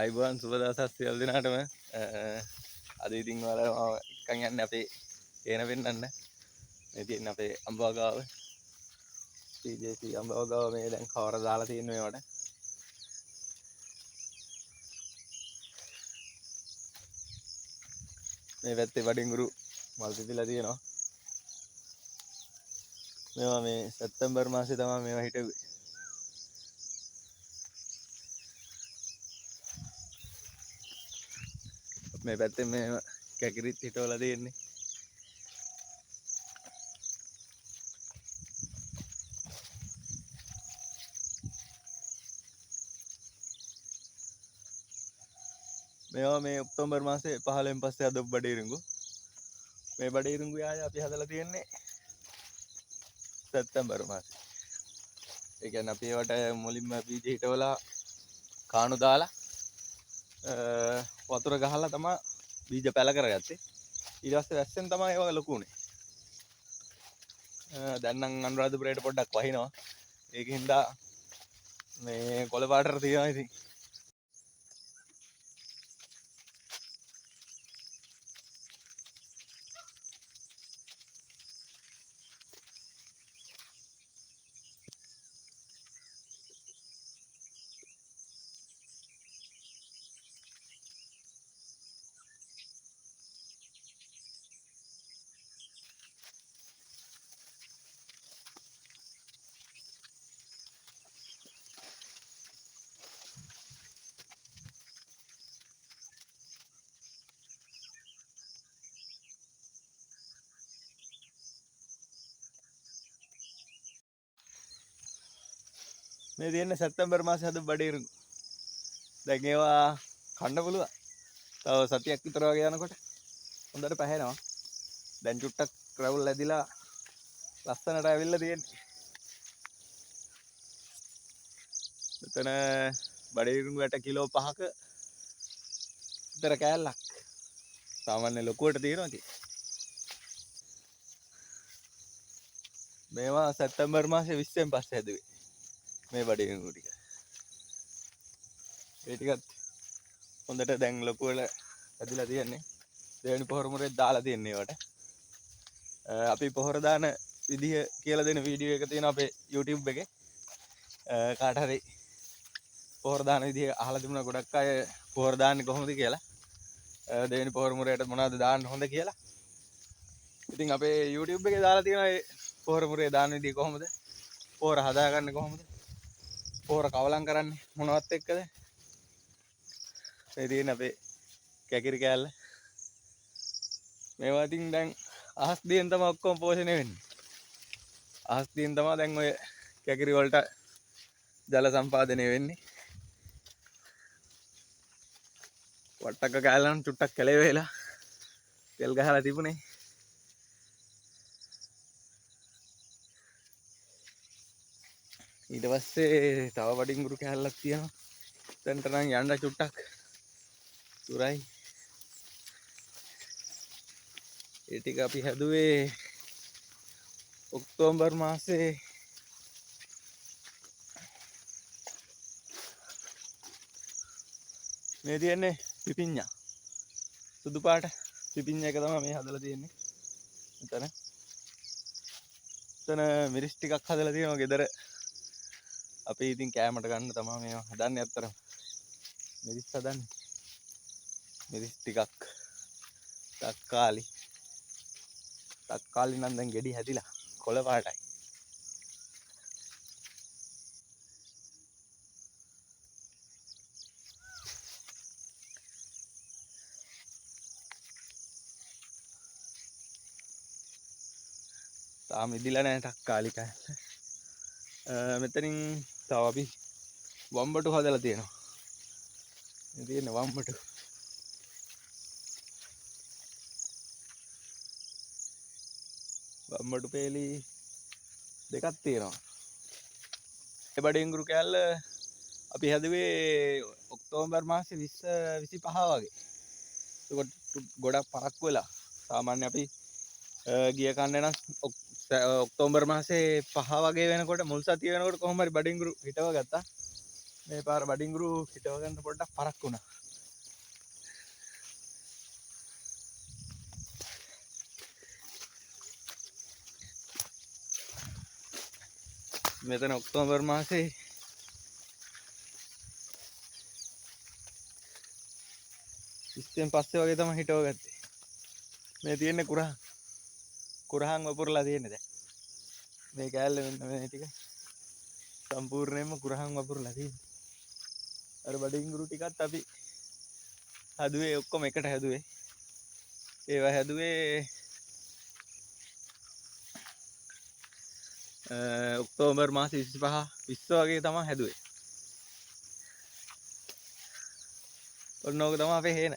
අයිබෝන් සුබ දවසක් සියලු දෙනාටම. අද ඉතින් ඔයාලා එකන් යන්නේ අපේ ඒන වෙන්නන්න. මේ තියෙන අපේ අම්බවගාව. TJC අම්බවගාව මේ දැන් කවර දාලා තියෙන මේවට. මේ පැත්තේ වඩින්ගුරු මල් පිපිලා තියෙනවා. මේවා මේ සැප්තැම්බර් මාසේ තමයි මේවා හිටුවේ. මේ පැත්තේ මේ කැකිරිත් හිටවලා තියෙන්නේ. මේවා මේ ඔක්තෝබර් මාසේ 15න් පස්සේ අද බඩේරුඟු. මේ බඩේරුඟු යාය අපි හදලා තියෙන්නේ සැප්තැම්බර් මාසේ. ඒ කියන්නේ අපි ඒවට මුලින්ම බීජ හිටවලා කාණු දාලා වතුර ගහලා තමයි බීජ පැල කරගත්තේ. ඊට පස්සේ වැස්සෙන් තමයි ඒවා ලොකු උනේ. දැන් නම් අනුරාධපුරයට පොඩ්ඩක් වහිනවා. ඒකින්ද මේ කොළ පාටට තියෙනවා ඉතින්. මේ තියෙන්නේ සැප්තැම්බර් මාසේ හද බඩේරුඟු. දැන් ඒවා කන්න පුළුවන්. තව සතියක් විතර වගේ යනකොට හොඳට පැහැෙනවා. දැන් චුට්ටක් රවුල් ඇදිලා ලස්සනට ඇවිල්ලා තියෙන්නේ. මෙතන බඩේරුඟු වැට කිලෝ 5ක විතර කෑල්ලක්. සාමාන්‍ය ලොකුවට තියෙනවා ඉතින්. මේවා සැප්තැම්බර් මාසේ 20න් පස්සේ හැදුවේ. මේ බඩේරුඟු ටික. ඒ ටිකත් හොඳට දැන් ලොකුවට ඇදිලා තියෙන්නේ. දෙවෙනි පොහොර මුරේ දාලා තියෙන්නේ ඒවට. අපි පොහොර දාන විදිහ කියලා දෙන වීඩියෝ එක තියෙනවා අපේ YouTube එකේ. කාට හරි පොහොර දාන විදිහ අහලා තිබුණා ගොඩක් අය පොහොර දාන්නේ කොහොමද කියලා. දෙවෙනි පොහොර මුරේට මොනවද දාන්න හොඳ කියලා. ඉතින් අපේ YouTube එකේ දාලා තියෙනවා ඒ පොහොර මුරේ දාන විදිහ කොහොමද? පොහොර හදාගන්නේ කොහොමද? පොහොර කවලම් කරන්නේ මොනවත් එක්කද? මේ තියෙන අපේ කැකිරි කෑල්ල. මේවා ඉතින් දැන් අහස් දියෙන් තමයි ඔක්කොම පෝෂණය වෙන්නේ. අහස් දියෙන් තමයි දැන් ඔය කැකිරි වලට ජල සම්පාදනය වෙන්නේ. වට්ටක්ක කෑල්ලන් චුට්ටක් කැලේ වෙලා තෙල් ගහලා තිබුණේ. ඊට පස්සේ තව වඩින්ගුරු කෑල්ලක් තියෙනවා. දැන්ට නම් යන්න චුට්ටක් දුරයි. ඒ ටික අපි හැදුවේ ඔක්තෝබර් මාසේ මේ තියෙන්නේ පිපිඤ්ඤා. සුදු පාට පිපිඤ්ඤා එක තමයි මේ හදලා තියෙන්නේ. මෙතන මිරිස් ටිකක් හදලා තියෙනවා ගෙදර. අපි ඉතින් කෑමට ගන්න තමයි මේවා හදන්නේ අත්තරම. මිරිස් හදන්නේ. මිරිස් ටිකක් තක්කාලි නම් දැන් ගෙඩි හැදිලා කොළ පාටයි. තාම ඉදිලා නැහැ තක්කාලි කෑල්ල. මෙතනින් තව අපි වම්බටු හදලා තියෙනවා. මේ තියෙන වම්බටු. වම්බටු පෙලි දෙකක් තියෙනවා. මේ බඩේංගුරු කෑල්ල අපි හැදුවේ ඔක්තෝබර් මාසේ 20 25 වගේ. ඒක ගොඩක් පරක්කු වෙලා. සාමාන්‍ය අපි ගිය කන්නේ නම් ඔක්තෝබර් මාසේ 5 වගේ වෙනකොට මුල් සතිය වෙනකොට කොහොම හරි බඩේංගුරු හිටව ගත්තා. මේ පාර බඩිංගුරු හිටව ගන්න පොඩ්ඩක් පරක් වුණා. මෙතන ඔක්තෝබර් මාසේ ඉස්තෙන් පස්සේ වගේ තමයි හිටව ගත්තේ. මේ තියෙන්නේ කුරහන් වපුරලා තියෙන්නේ දැන්. මේ කෑල්ල මෙන්න මේ ටික සම්පූර්ණයෙන්ම කුරහන් වපුරලා තියෙන්නේ. අර බඩිංගුරු ටිකත් අපි හැදුවේ ඔක්කොම එකට හැදුවේ. ඒවා හැදුවේ ඔක්තෝබර් මාස 25 20 වගේ තමයි හැදුවේ. ඔන්න ඕක තමයි අපේ හේන.